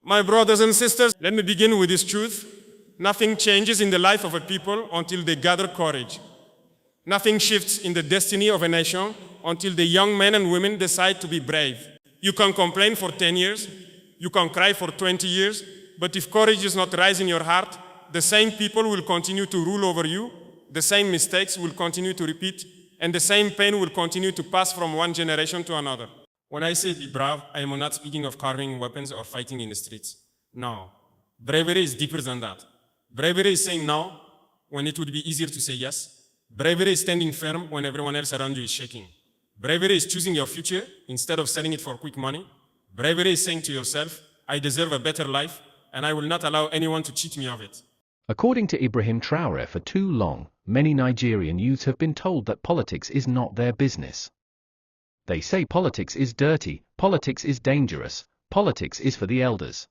My brothers and sisters, let me begin with this truth. Nothing changes in the life of a people until they gather courage. Nothing shifts in the destiny of a nation until the young men and women decide to be brave. You can complain for 10 years, you can cry for 20 years, but if courage does not rise in your heart, the same people will continue to rule over you, the same mistakes will continue to repeat, and the same pain will continue to pass from one generation to another. When I say be brave, I am not speaking of carrying weapons or fighting in the streets. No. Bravery is deeper than that. Bravery is saying no when it would be easier to say yes. Bravery is standing firm when everyone else around you is shaking. Bravery is choosing your future instead of selling it for quick money. Bravery is saying to yourself, I deserve a better life, and I will not allow anyone to cheat me of it. According to Ibrahim Traoré, for too long, many Nigerian youths have been told that politics is not their business. They say politics is dirty, politics is dangerous, politics is for the elders.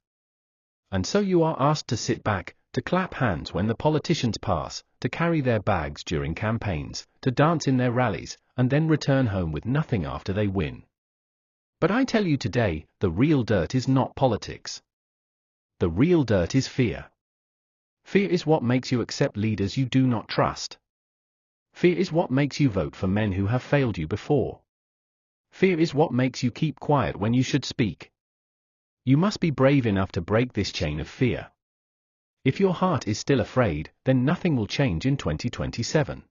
And so you are asked to sit back, to clap hands when the politicians pass, to carry their bags during campaigns, to dance in their rallies, and then return home with nothing after they win. But I tell you today, the real dirt is not politics. The real dirt is fear. Fear is what makes you accept leaders you do not trust. Fear is what makes you vote for men who have failed you before. Fear is what makes you keep quiet when you should speak. You must be brave enough to break this chain of fear. If your heart is still afraid, then nothing will change in 2027.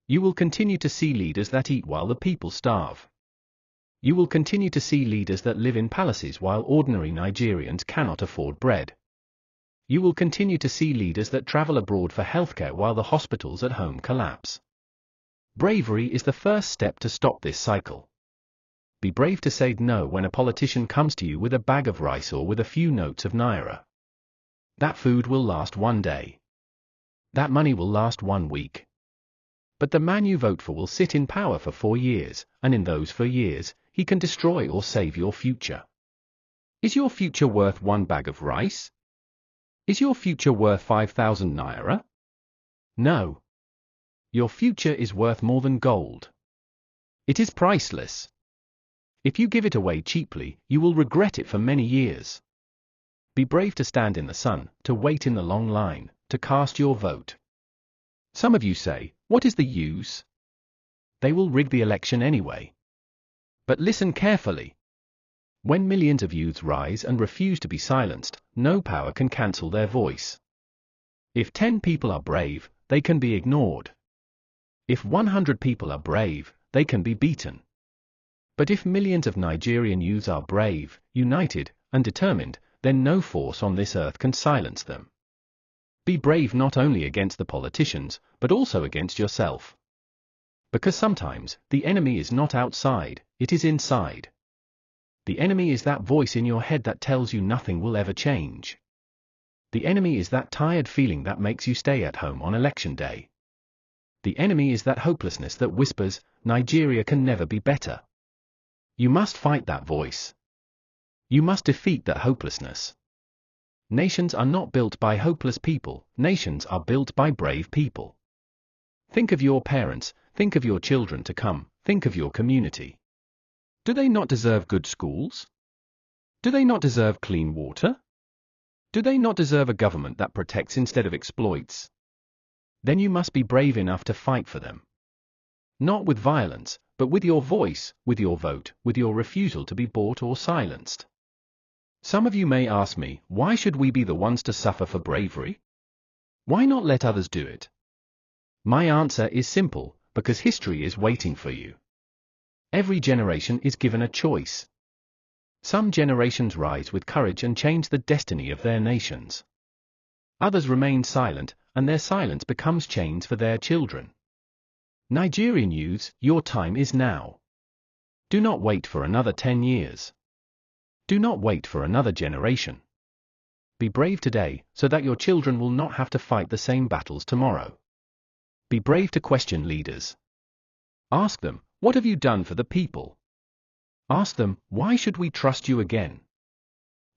You will continue to see leaders that eat while the people starve. You will continue to see leaders that live in palaces while ordinary Nigerians cannot afford bread. You will continue to see leaders that travel abroad for healthcare while the hospitals at home collapse. Bravery is the first step to stop this cycle. Be brave to say no when a politician comes to you with a bag of rice or with a few notes of naira. That food will last one day. That money will last 1 week. But the man you vote for will sit in power for 4 years, and in those 4 years, he can destroy or save your future. Is your future worth 1 bag of rice? Is your future worth 5,000 naira? No. Your future is worth more than gold. It is priceless. If you give it away cheaply, you will regret it for many years. Be brave to stand in the sun, to wait in the long line, to cast your vote. Some of you say, what is the use? They will rig the election anyway. But listen carefully. When millions of youths rise and refuse to be silenced, no power can cancel their voice. If 10 people are brave, they can be ignored. If 100 people are brave, they can be beaten. But if millions of Nigerian youths are brave, united, and determined, then no force on this earth can silence them. Be brave not only against the politicians, but also against yourself. Because sometimes, the enemy is not outside, it is inside. The enemy is that voice in your head that tells you nothing will ever change. The enemy is that tired feeling that makes you stay at home on election day. The enemy is that hopelessness that whispers, Nigeria can never be better. You must fight that voice. You must defeat that hopelessness. Nations are not built by hopeless people, nations are built by brave people. Think of your parents, think of your children to come, think of your community. Do they not deserve good schools? Do they not deserve clean water? Do they not deserve a government that protects instead of exploits? Then you must be brave enough to fight for them. Not with violence, but with your voice, with your vote, with your refusal to be bought or silenced. Some of you may ask me, why should we be the ones to suffer for bravery? Why not let others do it? My answer is simple, because history is waiting for you. Every generation is given a choice. Some generations rise with courage and change the destiny of their nations. Others remain silent, and their silence becomes chains for their children. Nigerian youths, your time is now. Do not wait for another 10 years. Do not wait for another generation. Be brave today, so that your children will not have to fight the same battles tomorrow. Be brave to question leaders. Ask them, what have you done for the people? Ask them, why should we trust you again?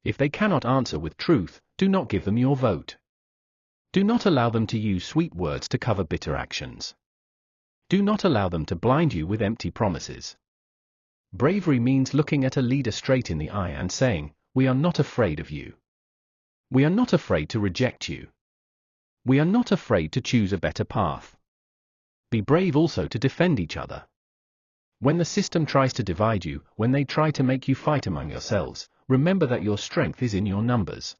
If they cannot answer with truth, do not give them your vote. Do not allow them to use sweet words to cover bitter actions. Do not allow them to blind you with empty promises. Bravery means looking at a leader straight in the eye and saying, we are not afraid of you. We are not afraid to reject you. We are not afraid to choose a better path. Be brave also to defend each other. When the system tries to divide you, when they try to make you fight among yourselves, remember that your strength is in your numbers.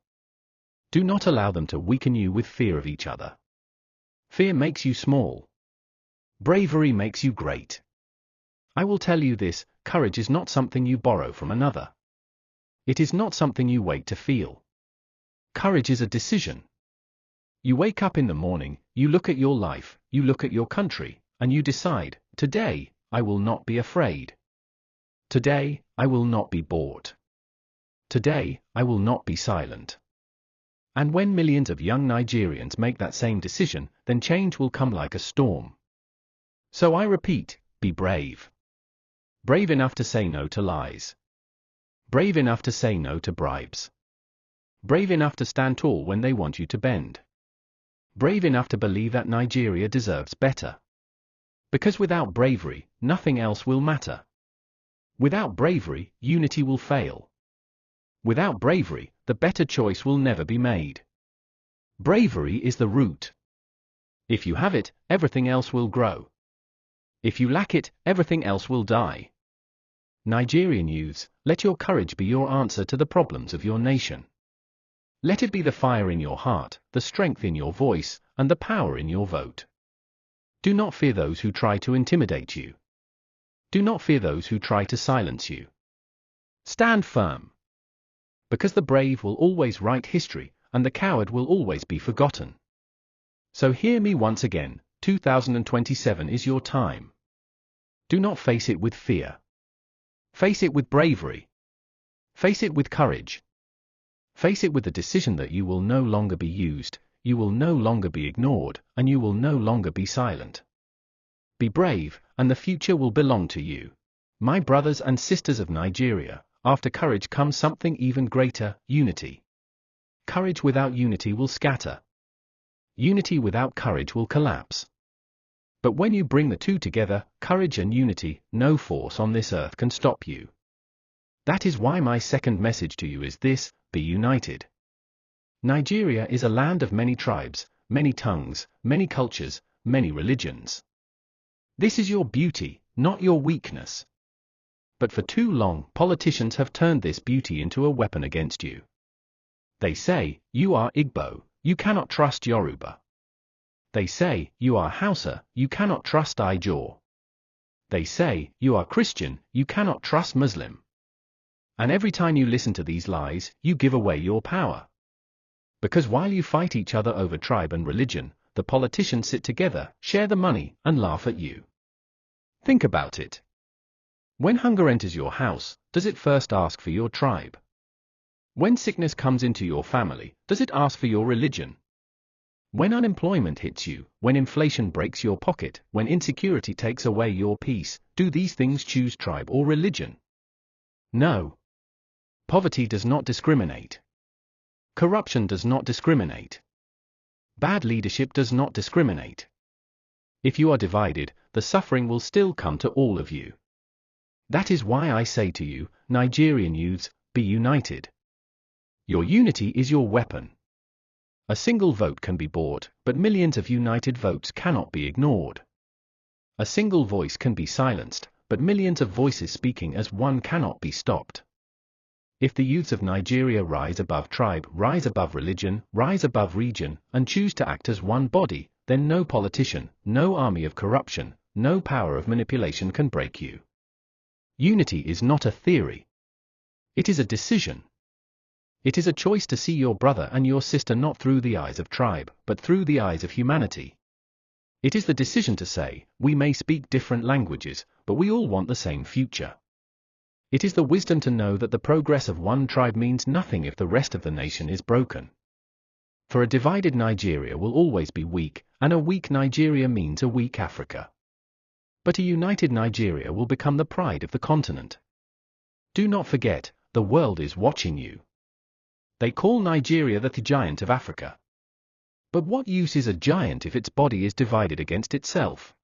Do not allow them to weaken you with fear of each other. Fear makes you small. Bravery makes you great. I will tell you this, courage is not something you borrow from another. It is not something you wait to feel. Courage is a decision. You wake up in the morning, you look at your life, you look at your country, and you decide, today, I will not be afraid. Today, I will not be bought. Today, I will not be silent. And when millions of young Nigerians make that same decision, then change will come like a storm. So I repeat, be brave. Brave enough to say no to lies. Brave enough to say no to bribes. Brave enough to stand tall when they want you to bend. Brave enough to believe that Nigeria deserves better. Because without bravery, nothing else will matter. Without bravery, unity will fail. Without bravery, the better choice will never be made. Bravery is the root. If you have it, everything else will grow. If you lack it, everything else will die. Nigerian youths, let your courage be your answer to the problems of your nation. Let it be the fire in your heart, the strength in your voice, and the power in your vote. Do not fear those who try to intimidate you. Do not fear those who try to silence you. Stand firm. Because the brave will always write history, and the coward will always be forgotten. So hear me once again, 2027 is your time. Do not face it with fear. Face it with bravery. Face it with courage. Face it with the decision that you will no longer be used, you will no longer be ignored, and you will no longer be silent. Be brave, and the future will belong to you. My brothers and sisters of Nigeria, after courage comes something even greater, unity. Courage without unity will scatter. Unity without courage will collapse. But when you bring the two together, courage and unity, no force on this earth can stop you. That is why my second message to you is this: be united. Nigeria is a land of many tribes, many tongues, many cultures, many religions. This is your beauty, not your weakness. But for too long, politicians have turned this beauty into a weapon against you. They say, you are Igbo, you cannot trust Yoruba. They say, you are Hausa, you cannot trust Ijaw. They say, you are Christian, you cannot trust Muslim. And every time you listen to these lies, you give away your power. Because while you fight each other over tribe and religion, the politicians sit together, share the money, and laugh at you. Think about it. When hunger enters your house, does it first ask for your tribe? When sickness comes into your family, does it ask for your religion? When unemployment hits you, when inflation breaks your pocket, when insecurity takes away your peace, do these things choose tribe or religion? No. Poverty does not discriminate. Corruption does not discriminate. Bad leadership does not discriminate. If you are divided, the suffering will still come to all of you. That is why I say to you, Nigerian youths, be united. Your unity is your weapon. A single vote can be bought, but millions of united votes cannot be ignored. A single voice can be silenced, but millions of voices speaking as one cannot be stopped. If the youths of Nigeria rise above tribe, rise above religion, rise above region, and choose to act as one body, then no politician, no army of corruption, no power of manipulation can break you. Unity is not a theory. It is a decision. It is a choice to see your brother and your sister not through the eyes of tribe, but through the eyes of humanity. It is the decision to say, we may speak different languages, but we all want the same future. It is the wisdom to know that the progress of one tribe means nothing if the rest of the nation is broken. For a divided Nigeria will always be weak, and a weak Nigeria means a weak Africa. But a united Nigeria will become the pride of the continent. Do not forget, the world is watching you. They call Nigeria the giant of Africa. But what use is a giant if its body is divided against itself?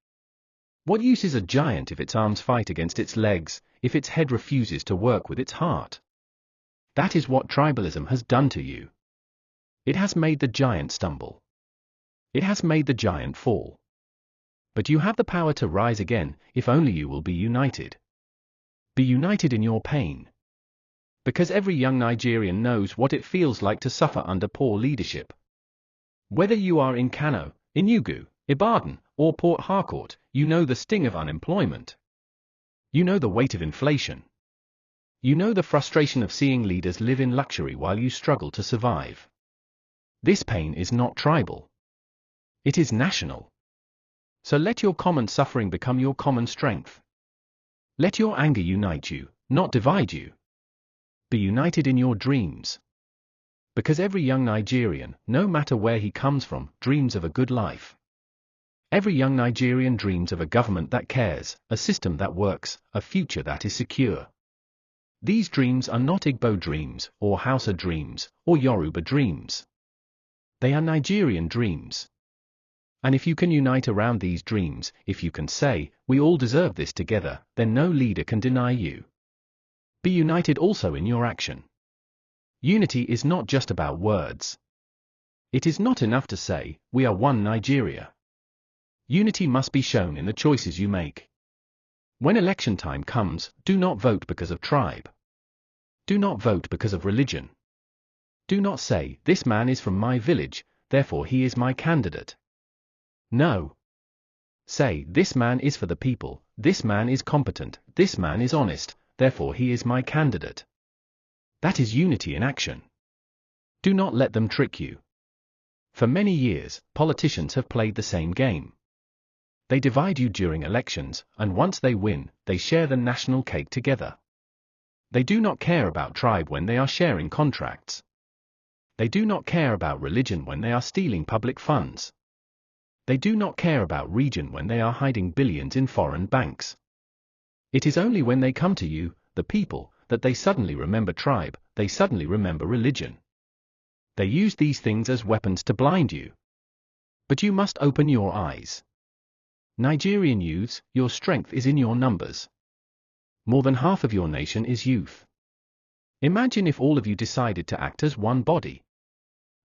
What use is a giant if its arms fight against its legs, if its head refuses to work with its heart? That is what tribalism has done to you. It has made the giant stumble. It has made the giant fall. But you have the power to rise again, if only you will be united. Be united in your pain. Because every young Nigerian knows what it feels like to suffer under poor leadership. Whether you are in Kano, Enugu, Ibadan, or Port Harcourt, you know the sting of unemployment. You know the weight of inflation. You know the frustration of seeing leaders live in luxury while you struggle to survive. This pain is not tribal. It is national. So let your common suffering become your common strength. Let your anger unite you, not divide you. Be united in your dreams. Because every young Nigerian, no matter where he comes from, dreams of a good life. Every young Nigerian dreams of a government that cares, a system that works, a future that is secure. These dreams are not Igbo dreams, or Hausa dreams, or Yoruba dreams. They are Nigerian dreams. And if you can unite around these dreams, if you can say, we all deserve this together, then no leader can deny you. Be united also in your action. Unity is not just about words. It is not enough to say, we are one Nigeria. Unity must be shown in the choices you make. When election time comes, do not vote because of tribe. Do not vote because of religion. Do not say, this man is from my village, therefore he is my candidate. No. Say, this man is for the people, this man is competent, this man is honest, therefore he is my candidate. That is unity in action. Do not let them trick you. For many years, politicians have played the same game. They divide you during elections, and once they win, they share the national cake together. They do not care about tribe when they are sharing contracts. They do not care about religion when they are stealing public funds. They do not care about region when they are hiding billions in foreign banks. It is only when they come to you, the people, that they suddenly remember tribe, they suddenly remember religion. They use these things as weapons to blind you. But you must open your eyes. Nigerian youths, your strength is in your numbers. More than half of your nation is youth. Imagine if all of you decided to act as one body.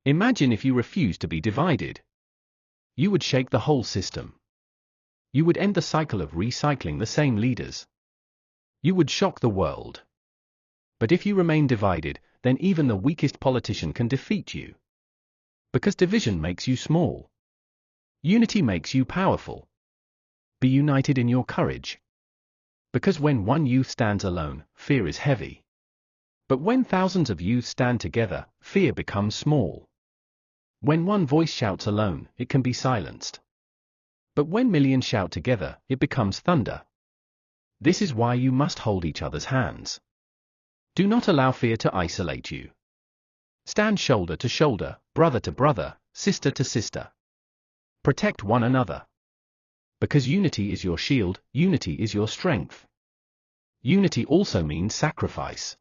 Imagine if you refused to be divided. You would shake the whole system. You would end the cycle of recycling the same leaders. You would shock the world. But if you remain divided, then even the weakest politician can defeat you. Because division makes you small. Unity makes you powerful. Be united in your courage. Because when one youth stands alone, fear is heavy. But when thousands of youth stand together, fear becomes small. When one voice shouts alone, it can be silenced. But when millions shout together, it becomes thunder. This is why you must hold each other's hands. Do not allow fear to isolate you. Stand shoulder to shoulder, brother to brother, sister to sister. Protect one another. Because unity is your shield, unity is your strength. Unity also means sacrifice.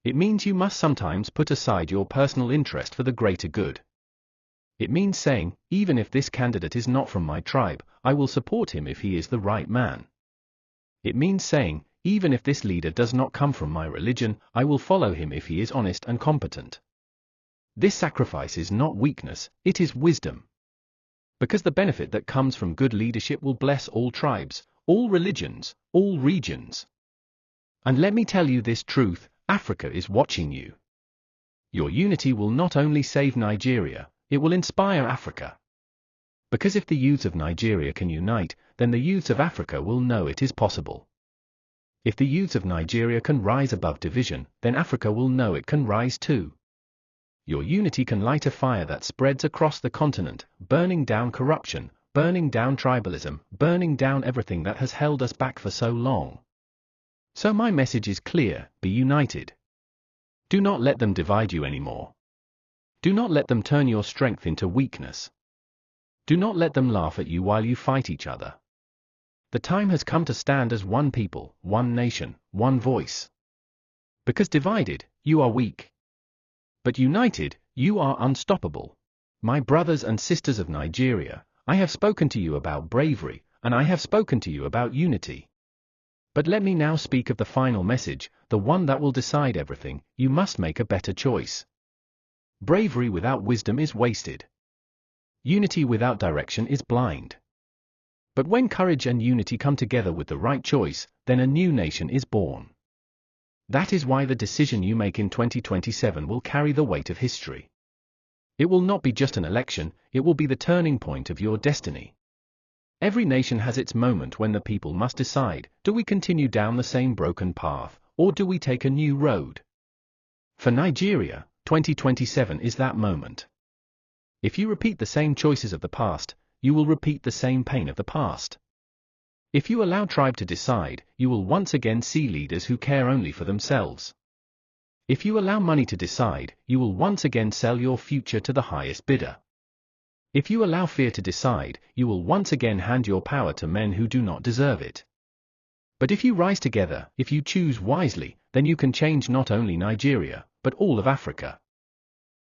It means you must sometimes put aside your personal interest for the greater good. It means saying, even if this candidate is not from my tribe, I will support him if he is the right man. It means saying, even if this leader does not come from my religion, I will follow him if he is honest and competent. This sacrifice is not weakness, it is wisdom. Because the benefit that comes from good leadership will bless all tribes, all religions, all regions. And let me tell you this truth, Africa is watching you. Your unity will not only save Nigeria, it will inspire Africa. Because if the youths of Nigeria can unite, then the youths of Africa will know it is possible. If the youths of Nigeria can rise above division, then Africa will know it can rise too. Your unity can light a fire that spreads across the continent, burning down corruption, burning down tribalism, burning down everything that has held us back for so long. So my message is clear, be united. Do not let them divide you anymore. Do not let them turn your strength into weakness. Do not let them laugh at you while you fight each other. The time has come to stand as one people, one nation, one voice. Because divided, you are weak. But united, you are unstoppable. My brothers and sisters of Nigeria, I have spoken to you about bravery, and I have spoken to you about unity. But let me now speak of the final message, the one that will decide everything. You must make a better choice. Bravery without wisdom is wasted. Unity without direction is blind. But when courage and unity come together with the right choice, then a new nation is born. That is why the decision you make in 2027 will carry the weight of history. It will not be just an election, it will be the turning point of your destiny. Every nation has its moment when the people must decide, do we continue down the same broken path, or do we take a new road? For Nigeria, 2027 is that moment. If you repeat the same choices of the past, you will repeat the same pain of the past. If you allow tribe to decide, you will once again see leaders who care only for themselves. If you allow money to decide, you will once again sell your future to the highest bidder. If you allow fear to decide, you will once again hand your power to men who do not deserve it. But if you rise together, if you choose wisely, then you can change not only Nigeria, but all of Africa.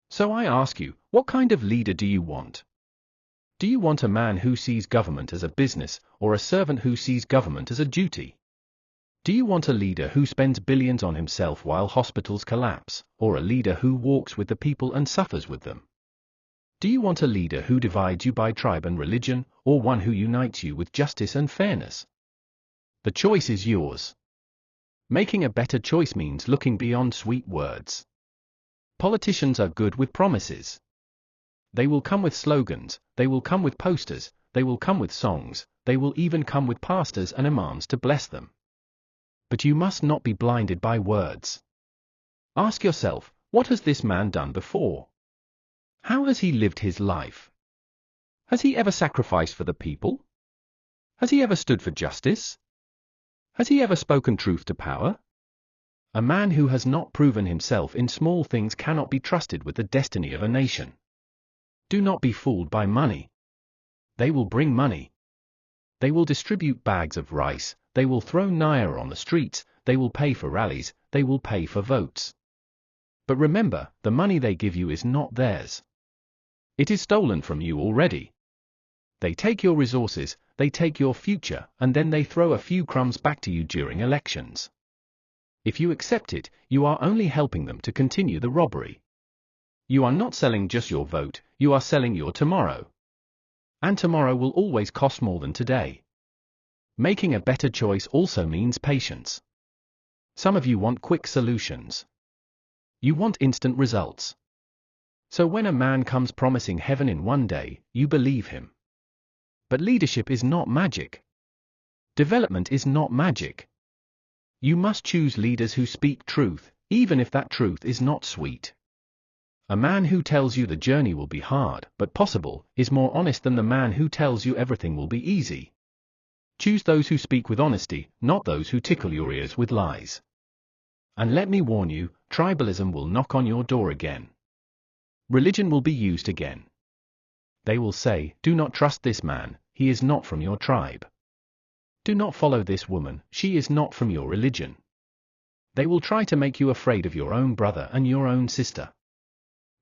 So I ask you, what kind of leader do you want? Do you want a man who sees government as a business, or a servant who sees government as a duty? Do you want a leader who spends billions on himself while hospitals collapse, or a leader who walks with the people and suffers with them? Do you want a leader who divides you by tribe and religion, or one who unites you with justice and fairness? The choice is yours. Making a better choice means looking beyond sweet words. Politicians are good with promises. They will come with slogans, they will come with posters, they will come with songs, they will even come with pastors and imams to bless them. But you must not be blinded by words. Ask yourself, what has this man done before? How has he lived his life? Has he ever sacrificed for the people? Has he ever stood for justice? Has he ever spoken truth to power? A man who has not proven himself in small things cannot be trusted with the destiny of a nation. Do not be fooled by money. They will bring money. They will distribute bags of rice, they will throw naira on the streets, they will pay for rallies, they will pay for votes. But remember, the money they give you is not theirs. It is stolen from you already. They take your resources, they take your future, and then they throw a few crumbs back to you during elections. If you accept it, you are only helping them to continue the robbery. You are not selling just your vote, you are selling your tomorrow. And tomorrow will always cost more than today. Making a better choice also means patience. Some of you want quick solutions. You want instant results. So when a man comes promising heaven in one day, you believe him. But leadership is not magic. Development is not magic. You must choose leaders who speak truth, even if that truth is not sweet. A man who tells you the journey will be hard, but possible, is more honest than the man who tells you everything will be easy. Choose those who speak with honesty, not those who tickle your ears with lies. And let me warn you, tribalism will knock on your door again. Religion will be used again. They will say, do not trust this man, he is not from your tribe. Do not follow this woman, she is not from your religion. They will try to make you afraid of your own brother and your own sister.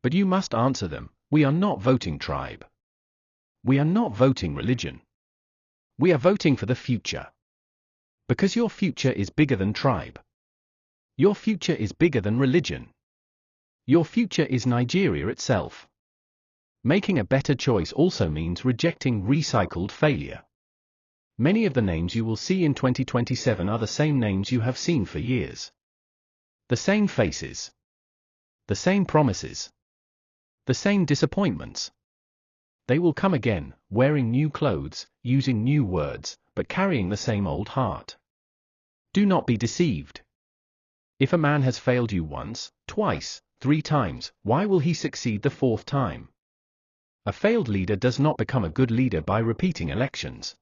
But you must answer them, we are not voting tribe. We are not voting religion. We are voting for the future. Because your future is bigger than tribe. Your future is bigger than religion. Your future is Nigeria itself. Making a better choice also means rejecting recycled failure. Many of the names you will see in 2027 are the same names you have seen for years. The same faces. The same promises. The same disappointments. They will come again, wearing new clothes, using new words, but carrying the same old heart. Do not be deceived. If a man has failed you once, twice, 3 times, why will he succeed the 4th time? A failed leader does not become a good leader by repeating elections.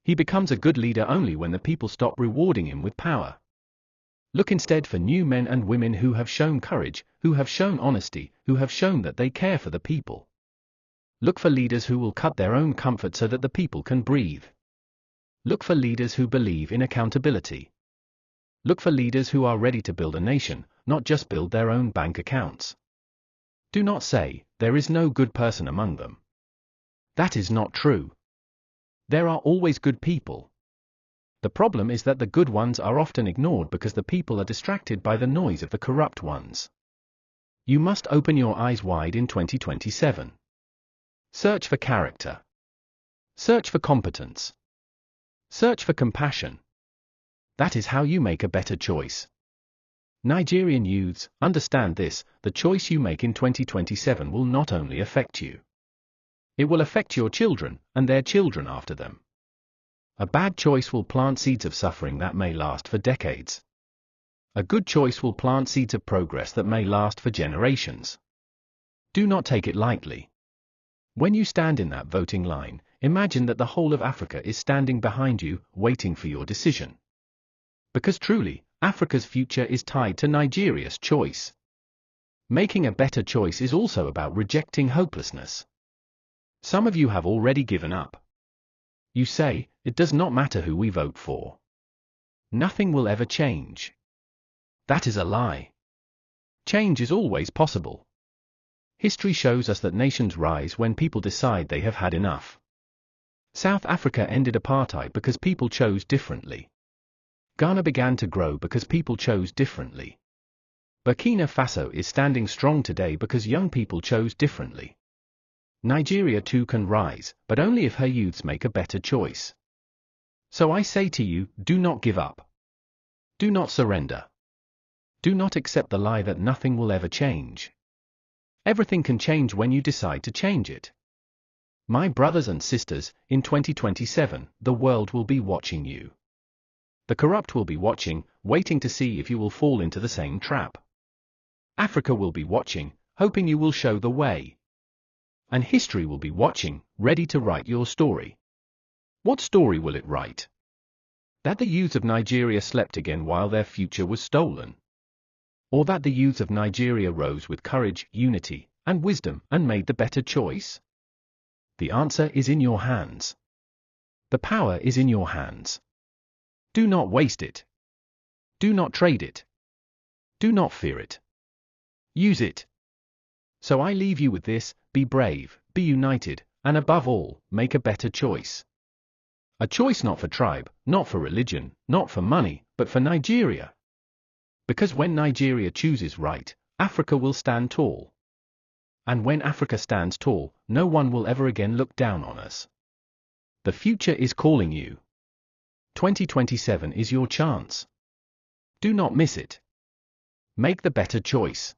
He becomes a good leader only when the people stop rewarding him with power. Look instead for new men and women who have shown courage, who have shown honesty, who have shown that they care for the people. Look for leaders who will cut their own comfort so that the people can breathe. Look for leaders who believe in accountability. Look for leaders who are ready to build a nation, not just build their own bank accounts. Do not say, there is no good person among them. That is not true. There are always good people. The problem is that the good ones are often ignored because the people are distracted by the noise of the corrupt ones. You must open your eyes wide in 2027. Search for character. Search for competence. Search for compassion. That is how you make a better choice. Nigerian youths, understand this: the choice you make in 2027 will not only affect you. It will affect your children, and their children after them. A bad choice will plant seeds of suffering that may last for decades. A good choice will plant seeds of progress that may last for generations. Do not take it lightly. When you stand in that voting line, imagine that the whole of Africa is standing behind you, waiting for your decision. Because truly, Africa's future is tied to Nigeria's choice. Making a better choice is also about rejecting hopelessness. Some of you have already given up. You say, it does not matter who we vote for. Nothing will ever change. That is a lie. Change is always possible. History shows us that nations rise when people decide they have had enough. South Africa ended apartheid because people chose differently. Ghana began to grow because people chose differently. Burkina Faso is standing strong today because young people chose differently. Nigeria too can rise, but only if her youths make a better choice. So I say to you, do not give up. Do not surrender. Do not accept the lie that nothing will ever change. Everything can change when you decide to change it. My brothers and sisters, in 2027, the world will be watching you. The corrupt will be watching, waiting to see if you will fall into the same trap. Africa will be watching, hoping you will show the way. And history will be watching, ready to write your story. What story will it write? That the youth of Nigeria slept again while their future was stolen? Or that the youth of Nigeria rose with courage, unity, and wisdom and made the better choice? The answer is in your hands. The power is in your hands. Do not waste it. Do not trade it. Do not fear it. Use it. So I leave you with this: be brave, be united, and above all, make a better choice. A choice not for tribe, not for religion, not for money, but for Nigeria. Because when Nigeria chooses right, Africa will stand tall. And when Africa stands tall, no one will ever again look down on us. The future is calling you. 2027 is your chance. Do not miss it. Make the better choice.